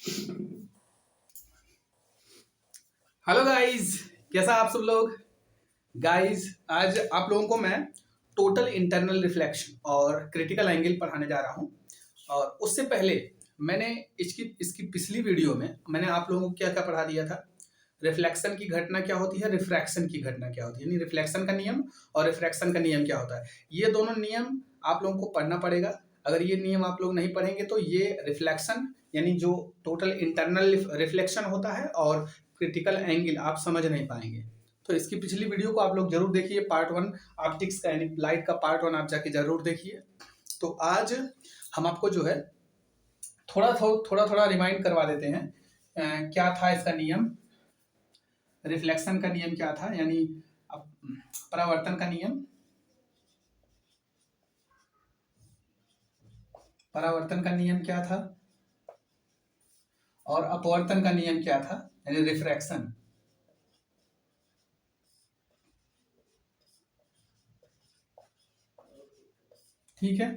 Hello guys, कैसा आप सब लोग। गाइस, आज आप लोगों को मैं टोटल इंटरनल रिफ्लेक्शन और क्रिटिकल एंगल पढ़ाने जा रहा हूं। और उससे पहले मैंने इसकी पिछली वीडियो में मैंने आप लोगों को क्या क्या पढ़ा दिया था। रिफ्लेक्शन की घटना क्या होती है, रिफ्रैक्शन की घटना क्या होती है, यानी रिफ्लेक्शन का नियम और रिफ्रैक्शन का नियम क्या होता है। ये दोनों नियम आप लोगों को पढ़ना पड़ेगा। अगर ये नियम आप लोग नहीं पढ़ेंगे तो ये रिफ्लेक्शन यानी जो टोटल इंटरनल रिफ्लेक्शन होता है और क्रिटिकल एंगल आप समझ नहीं पाएंगे। तो इसकी पिछली वीडियो को आप लोग जरूर देखिए, पार्ट 1 ऑप्टिक्स का यानी लाइट का पार्ट 1 आप जाके जरूर देखिए। तो आज हम आपको जो है थोड़ा रिमाइंड करवा देते हैं क्या था इसका नियम। रिफ्लेक्शन का नियम क्या था, यानी परावर्तन का नियम, परावर्तन का नियम क्या था और अपवर्तन का नियम क्या था, यानी रिफ्रैक्शन। ठीक है।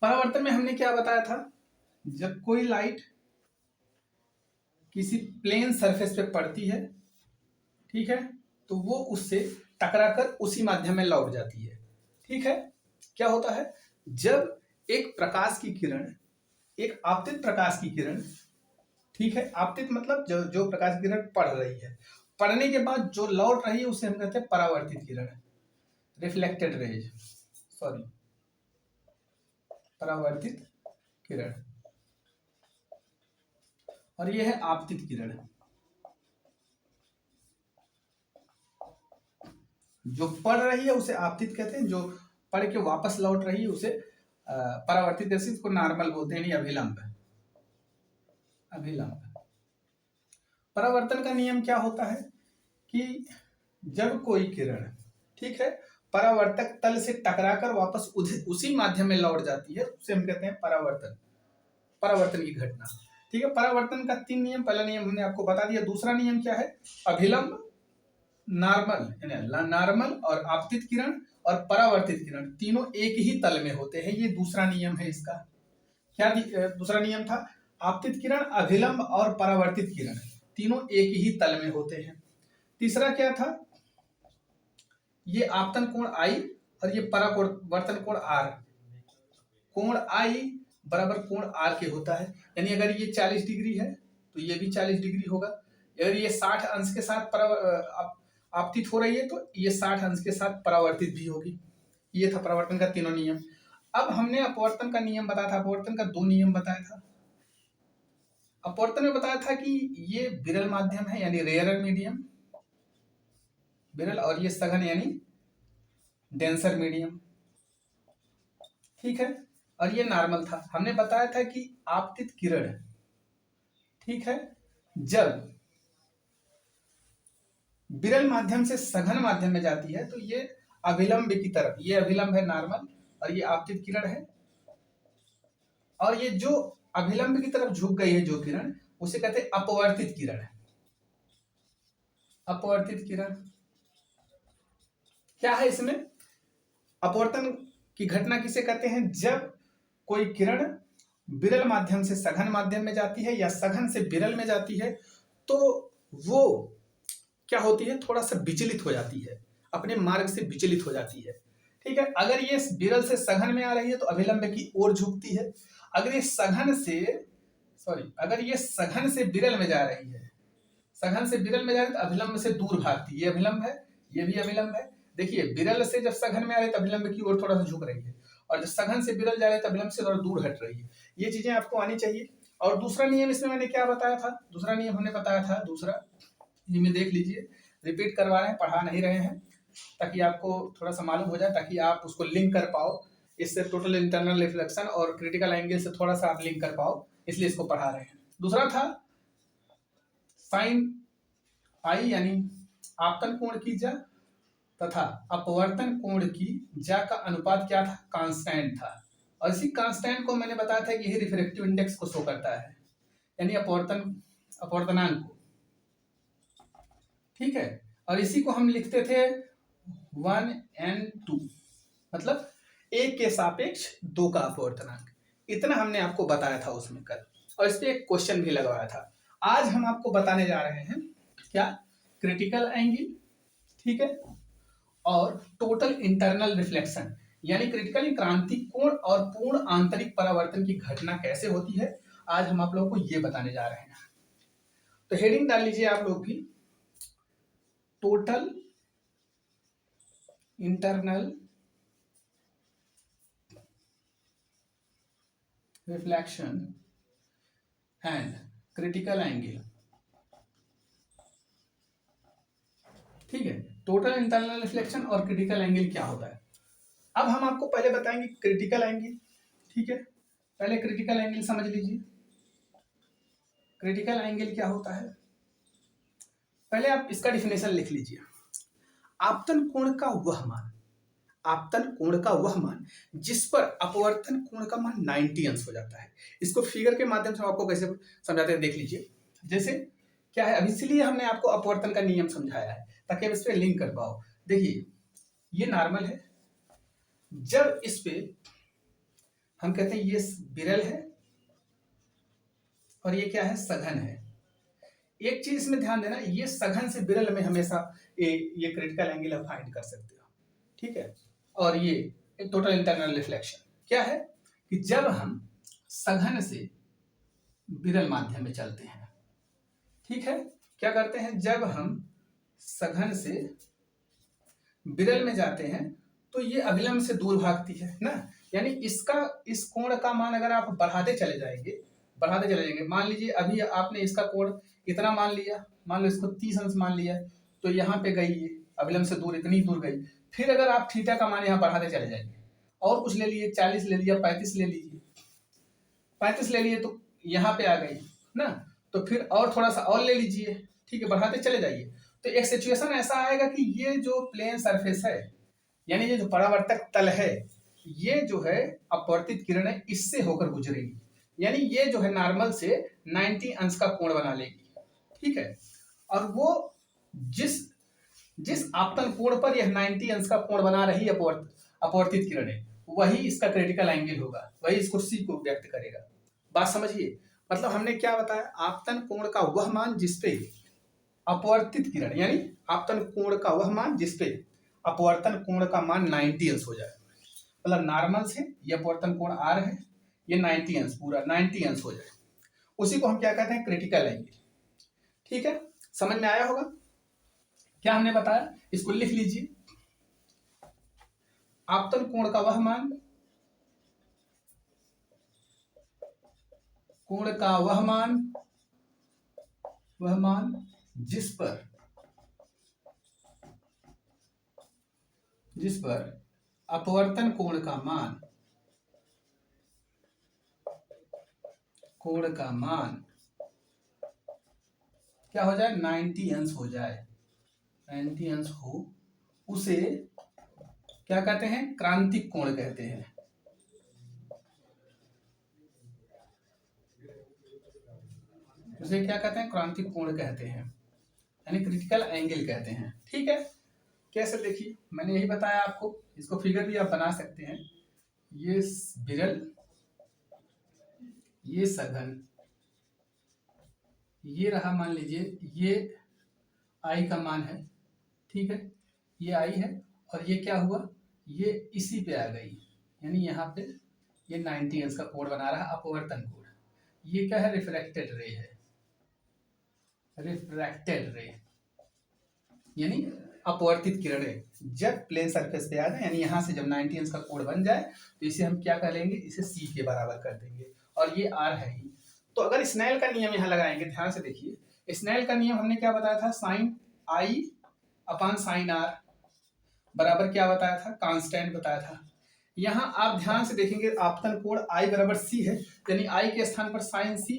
परावर्तन में हमने क्या बताया था, जब कोई लाइट किसी प्लेन सरफेस पे पड़ती है, ठीक है, तो वो उससे टकराकर उसी माध्यम में लौट जाती है। ठीक है। क्या होता है, जब एक प्रकाश की किरण, एक आपतित प्रकाश की किरण, ठीक है, आपतित मतलब जो प्रकाश की किरण पड़ रही है, पड़ने के बाद जो लौट रही है उसे हम कहते हैं परावर्तित किरण, रिफ्लेक्टेड रेज, सॉरी, परावर्तित किरण। और यह है आपतित किरण। जो पड़ रही है उसे आपतित कहते हैं, जो पढ़ के वापस लौट रही है उसे परावर्तित, जैसे इसको नॉर्मल बोलते हैं, नहीं अभिलंब। अभिलंब। परावर्तन का नियम क्या होता है कि जब कोई किरण, ठीक है, परावर्तक तल से टकराकर वापस उसी माध्यम में लौट जाती है, उसे हम कहते हैं परावर्तन, परावर्तन की घटना। ठीक है। परावर्तन का 3 नियम, पहला नियम हमने आपको बता दिया। दूसरा नियम क्या है, अभिलंब, नॉर्मल, नॉर्मल और आपतित किरण और परावर्तित किरण तीनों एक ही तल में होते हैं। ये दूसरा नियम है इसका। क्या दूसरा नियम था, आपतित किरण, अभिलंब और परावर्तित किरण तीनों एक ही तल में होते हैं। तीसरा क्या था, ये आपतन कोण आई और ये परावर्तन कोण आर, कोण आई बराबर कोण आर के होता है। यानी अगर ये 40 डिग्री है तो ये भी 40 डिग्री होगा। अगर ये 60 अंश के साथ आपतित हो रही है तो ये 60 अंश के साथ परावर्तित भी होगी। ये था परावर्तन का तीनों नियम। अब हमने अपवर्तन का नियम बताया था, अपवर्तन का 2 नियम बताया था। अपवर्तन में बताया था कि ये विरल माध्यम है यानी रेयरर मीडियम, विरल, और ये सघन यानी डेंसर मीडियम। ठीक है। और ये नॉर्मल था। हमने बताया था कि आपतित किरण, ठीक है, जब विरल माध्यम से सघन माध्यम में जाती है तो ये अभिलंब की तरफ, ये अभिलंब है नॉर्मल और ये आपतित किरण है। और ये जो अभिलंब की तरफ झुक गई है जो किरण, उसे कहते हैं अपवर्तित किरण। अपवर्तित किरण क्या है इसमें, अपवर्तन की घटना किसे कहते हैं, जब कोई किरण विरल माध्यम से सघन माध्यम में जाती है या सघन से विरल में जाती है तो वो क्या होती है, थोड़ा सा विचलित हो जाती है, अपने मार्ग से विचलित हो जाती है। ठीक है। अगर ये विरल से सघन में आ रही है तो अभिलंब की ओर झुकती है। अगर ये सघन से विरल में जा रही है, सघन से विरल में जा रही है तो अभिलंब से दूर भागती है। ये अभिलंब है, ये भी अभिलंब है। देखिए, विरल से जब सघन में आ रही है तो अभिलंब की ओर थोड़ा सा झुक रही है, और जब सघन से विरल जा रही है तो अभिलंब से थोड़ा दूर हट रही है। ये चीजें आपको आनी चाहिए। और दूसरा नियम इसमें मैंने क्या बताया था, दूसरा नियम हमने बताया था, दूसरा ये में देख लीजिए, रिपीट करवा रहे हैं, पढ़ा नहीं रहे हैं, ताकि आपको थोड़ा सा मालूम हो जाए, ताकि आप उसको लिंक कर पाओ। इससे टोटल इंटरनल रिफ्लेक्शन और क्रिटिकल एंगल से थोड़ा सा आप लिंक कर पाओ, इसलिए इसको पढ़ा रहे हैं। दूसरा था साइन आई यानी आपतन कोण की जा तथा अपवर्तन कोण की जा का अनुपात क्या था, कांस्टेंट था। और इसी कांस्टेंट को मैंने बताया था कि यही रिफ्रैक्टिव इंडेक्स को शो करता है, यानी अपवर्तनांक को। ठीक है। और इसी को हम लिखते थे 1n2, मतलब 1 के सापेक्ष 2 का अपवर्तनांक। इतना हमने आपको बताया था उसमें कल। और इस पे एक क्वेश्चन भी लगवाया था। आज हम आपको बताने जा रहे हैं क्या, क्रिटिकल एंगल, ठीक है, और टोटल इंटरनल रिफ्लेक्शन, यानी क्रिटिकल क्रांतिक कोण और पूर्ण आंतरिक परावर्तन की घटना कैसे होती है, आज हम आप लोगों को ये बताने जा रहे हैं। तो हेडिंग डाल लीजिए आप लोग भी, total internal reflection and critical angle, ठीक है। टोटल इंटरनल रिफ्लेक्शन और क्रिटिकल एंगल क्या होता है। अब हम आपको पहले बताएंगे क्रिटिकल एंगल, ठीक है। पहले क्रिटिकल एंगल समझ लीजिए। क्रिटिकल एंगल क्या होता है, पहले आप इसका डिफिनेशन लिख लीजिए। आपतन कोण का वह मान, आपतन कोण का वह मान जिस पर अपवर्तन कोण का मान 90 अंश हो जाता है। इसको फिगर के माध्यम से आपको कैसे समझाते हैं देख लीजिए। जैसे क्या है, अब इसलिए हमने आपको अपवर्तन का नियम समझाया है ताकि आप इस पे लिंक कर पाओ। देखिए ये नॉर्मल है, जब इस पे हम कहते हैं ये विरल है और ये क्या है, सघन है। एक चीज इसमें ध्यान देना, ये सघन से विरल में हमेशा ये क्रिटिकल एंगल आप फाइंड कर सकते हो, ठीक है। और ये टोटल इंटरनल रिफ्लेक्शन क्या है कि जब हम सघन से विरल माध्यम में चलते हैं, ठीक है, क्या करते हैं, जब हम सघन से विरल में जाते हैं तो ये अभिलंब से दूर भागती है ना, यानी इसका इस कोण का मान अगर आप बढ़ाते चले जाएंगे, बढ़ाते चले जाएंगे, मान लीजिए अभी आपने इसका कोण इतना मान लिया, मान लो इसको 30 अंश मान लिया, तो यहाँ पे गई ये अभिलंब से दूर, इतनी दूर गई। फिर अगर आप थीटा का मान यहाँ बढ़ाते चले जाएंगे और कुछ ले लिए, 40 ले लिया, 35 ले लीजिए, 35 ले लिए तो यहाँ पे आ गई ना, तो फिर और थोड़ा सा और ले लीजिए, ठीक है, बढ़ाते चले जाइए। तो एक सिचुएशन ऐसा आएगा कि ये जो प्लेन सरफेस है, यानी ये जो परावर्तक तल है, ये जो है अपवर्तित किरणें इससे होकर गुजरेगी, यानी ये जो है नॉर्मल से 90 अंश का कोण बना लेगी, ठीक है। और वो जिस जिस आपतन कोण पर यह 90 अंश का कोण बना रही अपवर्तित किरणें, वही इसका क्रिटिकल एंगल होगा, वही इसको सी को व्यक्त करेगा। बात समझिए, मतलब हमने क्या बताया, आपतन कोण का वह मान जिसपे अपवर्तित किरण, यानी आपतन कोण का वह मान जिसपे अपवर्तन कोण का मान 90 अंश हो जाए, मतलब नॉर्मल से ये अपवर्तन कोण आर है, ये 90 अंश, पूरा 90 अंश हो जाए, उसी को हम क्या कहते हैं, क्रिटिकल एंगल, ठीक है। समझ में आया होगा क्या हमने बताया, इसको लिख लीजिए। आपतन कोण का वह मान, कोण का वह मान जिस पर अपवर्तन कोण का मान क्या हो जाए, 90 अंश हो जाए, 90 अंश हो, उसे क्या कहते हैं, क्रांतिक कोण कहते हैं। उसे क्या कहते हैं, क्रांतिक कोण कहते हैं, यानी क्रिटिकल एंगल कहते हैं, ठीक है। कैसे, देखिए मैंने यही बताया आपको, इसको फिगर भी आप बना सकते हैं। ये विरल, ये सघन, ये रहा मान लीजिए ये आई का मान है, ठीक है, ये आई है, और ये क्या हुआ, ये इसी पे आ गई, यानी यहाँ पे ये 90 अंश का कोण बना रहा अपवर्तन कोण। ये क्या है, रिफ्रैक्टेड रे है, रिफ्रैक्टेड रे यानी अपवर्तित किरणें जब प्लेन सरफेस पे आ जाए, यानी यहाँ से जब 90 अंश का कोण बन जाए तो इसे हम क्या कर लेंगे, इसे सी के बराबर कर देंगे, और ये आर है ही। तो अगर स्नेल का नियम यहाँ लगाएंगे, ध्यान से देखिए, स्नेल का नियम हमने क्या बताया था, sine i upon sine r बराबर क्या बताया था, कांस्टेंट बताया था। यहाँ आप ध्यान से देखेंगे, आपतन कोण आई बराबर सी है, यानी आई के स्थान पर साइन सी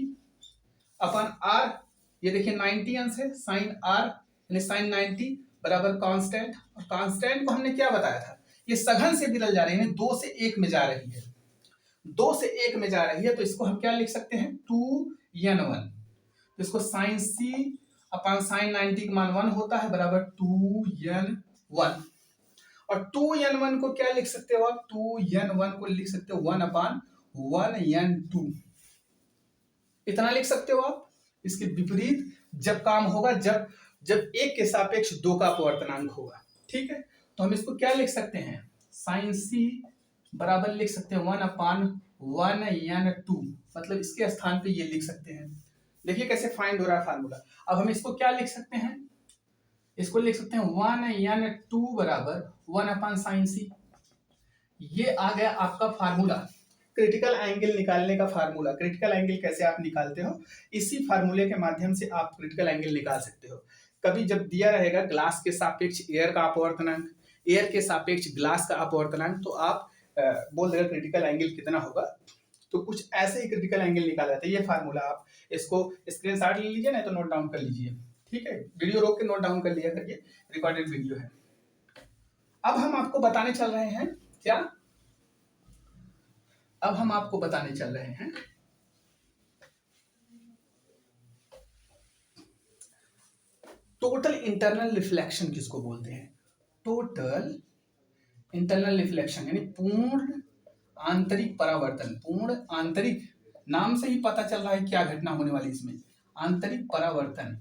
अपॉन आर, ये देखिए 90 अंश है, साइन आर यानी साइन 90 बराबर कांस्टेंट, और कांस्टेंट को हमने क्या बताया था, ये सघन से विरल जा रही है, 2 से 1 में जा रही है, 2 से 1 में जा रही है, तो इसको हम क्या लिख सकते हैं, 2n1, तो इसको साइन सी अपॉन साइन 90 का मान 1 होता है, बराबर 2n1, और 2n1 को क्या लिख सकते हो आप, 2n1 को लिख सकते हो 1/1n2, इतना लिख सकते हो आप। इसके विपरीत जब काम होगा जब जब एक के सापेक्ष दो का अपवर्तनांक होगा। ठीक है, तो हम इसको क्या लिख सकते हैं, साइन सी बराबर लिख सकते हैं 1/1n2, मतलब इसके स्थान पे ये लिख सकते हैं। देखिए कैसे फाइंड हो रहा है फार्मूला। अब हम इसको क्या लिख सकते हैं, इसको लिख सकते हैं 1n2 बराबर 1/sin c। ये आ गया आपका फार्मूला, क्रिटिकल एंगल निकालने का फार्मूला। क्रिटिकल एंगल कैसे आप निकालते हो, इसी फार्मूले के माध्यम से आप क्रिटिकल एंगल निकाल सकते हो। कभी जब दिया रहेगा ग्लास के सापेक्ष एयर का अपवर्तनांक, एयर के सापेक्ष ग्लास का अपवर्तनांक, तो आप बोल देगा क्रिटिकल एंगल कितना होगा, तो कुछ ऐसे ही क्रिटिकल एंगल निकाला जाता है। ये फार्मूला आप इसको स्क्रीनशॉट ले लीजिए, नहीं तो नोट डाउन कर लीजिए। ठीक है, वीडियो रोक के नोट डाउन कर लिया करिए, रिकॉर्डेड वीडियो है। अब हम आपको बताने चल रहे हैं क्या, अब हम आपको बताने चल रहे हैं टोटल इंटरनल रिफ्लेक्शन किसको बोलते हैं। टोटल इंटरनल रिफ्लेक्शन यानी पूर्ण आंतरिक परावर्तन। पूर्ण आंतरिक, नाम से ही पता चल रहा है क्या घटना होने वाली इसमें, आंतरिक परावर्तन।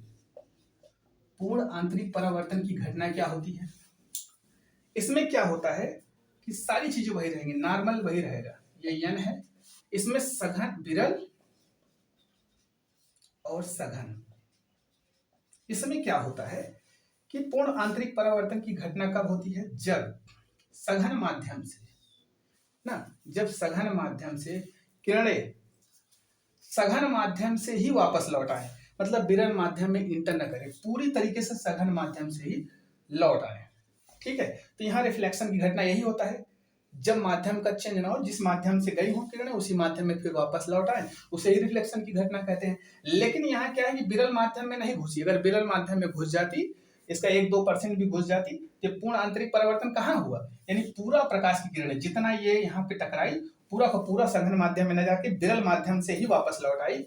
पूर्ण आंतरिक परावर्तन की घटना क्या होती है, इसमें क्या होता है कि सारी चीजें वही रहेंगी, नॉर्मल वही रहेगा, ये n है, इसमें सघन, विरल और सघन। इसमें क्या होता है कि पूर्ण आंतरिक परावर्तन की घटना कब होती है, जब सघन माध्यम से ना, जब सघन माध्यम से किरणें सघन माध्यम से ही वापस लौट आए, मतलब विरल माध्यम में इंटर न करे, पूरी तरीके से सघन माध्यम से ही लौट आए। ठीक है, तो यहाँ रिफ्लेक्शन की घटना यही होता है, जब माध्यम का चेंज ना हो, जिस माध्यम से गई हो किरणें उसी माध्यम में फिर वापस लौट आए, उसे ही रिफ्लेक्शन की घटना कहते हैं। लेकिन यहाँ क्या है कि विरल माध्यम में नहीं घुसी, अगर विरल माध्यम में घुस जाती, इसका 1-2% भी घुस जाती, तो पूर्ण आंतरिक परावर्तन कहाँ हुआ, यानी पूरा प्रकाश की किरणें जितना ये यहाँ पे टकराई, पूरा का पूरा सघन माध्यम में न जाके विरल माध्यम से ही वापस लौट आई,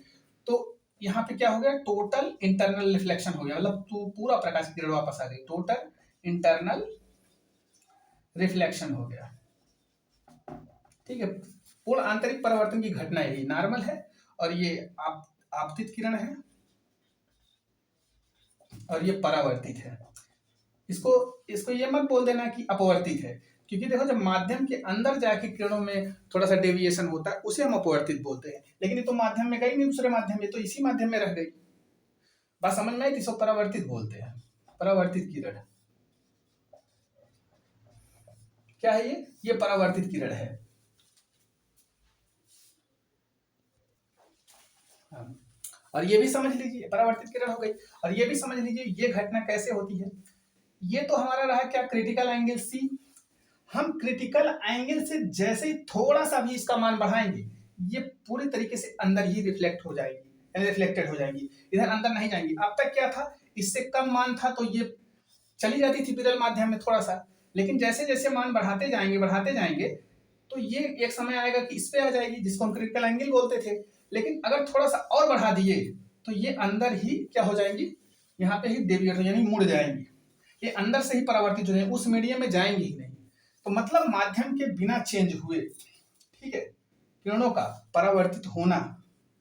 तो यहाँ पे क्या हो गया, टोटल इंटरनल रिफ्लेक्शन हो गया, मतलब पूरा प्रकाश की किरण वापस आ गई, टोटल इंटरनल रिफ्लेक्शन हो गया। ठीक है, पूर्ण आंतरिक परावर्तन की घटना यही, नॉर्मल है, और ये आपतित किरण है और ये परावर्तित है। इसको ये मत बोल देना कि अपवर्तित है, क्योंकि देखो जब माध्यम के अंदर जाके किरणों में थोड़ा सा डेविएशन होता है उसे हम अपवर्तित बोलते हैं, लेकिन ये तो माध्यम में गई नहीं दूसरे माध्यम में, तो इसी माध्यम में रह गई। बात समझ में आई, इसको परावर्तित बोलते हैं, परावर्तित किरण। क्या है ये परावर्तित किरण है। और ये भी समझ लीजिए परावर्तित किरण हो गई, और ये भी समझ लीजिए ये घटना कैसे होती है। ये तो हमारा रहा क्या, क्रिटिकल एंगल सी। हम क्रिटिकल एंगल से जैसे ही थोड़ा सा भी इसका मान बढ़ाएंगे, ये पूरी तरीके से अंदर ही रिफ्लेक्ट हो जाएगी, रिफ्लेक्टेड हो जाएगी, इधर अंदर नहीं जाएंगी। अब तक क्या था, इससे कम मान था तो ये चली जाती थी विरल माध्यम में थोड़ा सा, लेकिन जैसे जैसे मान बढ़ाते जाएंगे तो ये एक समय आएगा कि इस पे आ जाएगी, जिसको हम क्रिटिकल एंगल बोलते थे। लेकिन अगर थोड़ा सा और बढ़ा दिए तो ये अंदर ही क्या हो जाएंगी, यहाँ पे ही डेविएट हो, यानी मुड़ जाएंगी, ये अंदर से ही परावर्तित हो जाएंगे, उस मीडियम में जाएंगे ही नहीं। तो मतलब माध्यम के बिना चेंज हुए, ठीक है, किरणों का परावर्तित होना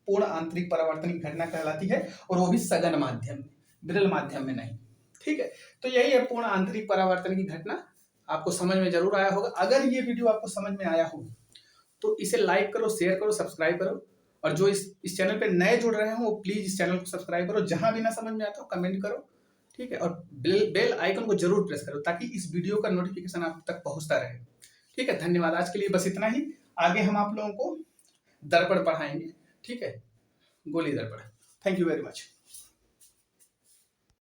पूर्ण आंतरिक परावर्तन की घटना कहलाती है, और वो भी सघन माध्यम में, विरल माध्यम में नहीं। ठीक है, तो यही है पूर्ण आंतरिक परावर्तन की घटना। आपको समझ में जरूर आया होगा। अगर ये वीडियो आपको समझ में आया हो तो इसे लाइक करो, शेयर करो, सब्सक्राइब करो, और जो इस चैनल पे नए जुड़ रहे हो वो प्लीज इस चैनल को सब्सक्राइब करो। जहां भी ना समझ में आता हो कमेंट करो, ठीक है, और बेल आइकन को जरूर प्रेस करो ताकि इस वीडियो का नोटिफिकेशन आप तक पहुंचता रहे। ठीक है, धन्यवाद। आज के लिए बस इतना ही। आगे हम आप लोगों को दर्पण पढ़ाएंगे, ठीक है, गोली दर्पण। Thank you very much.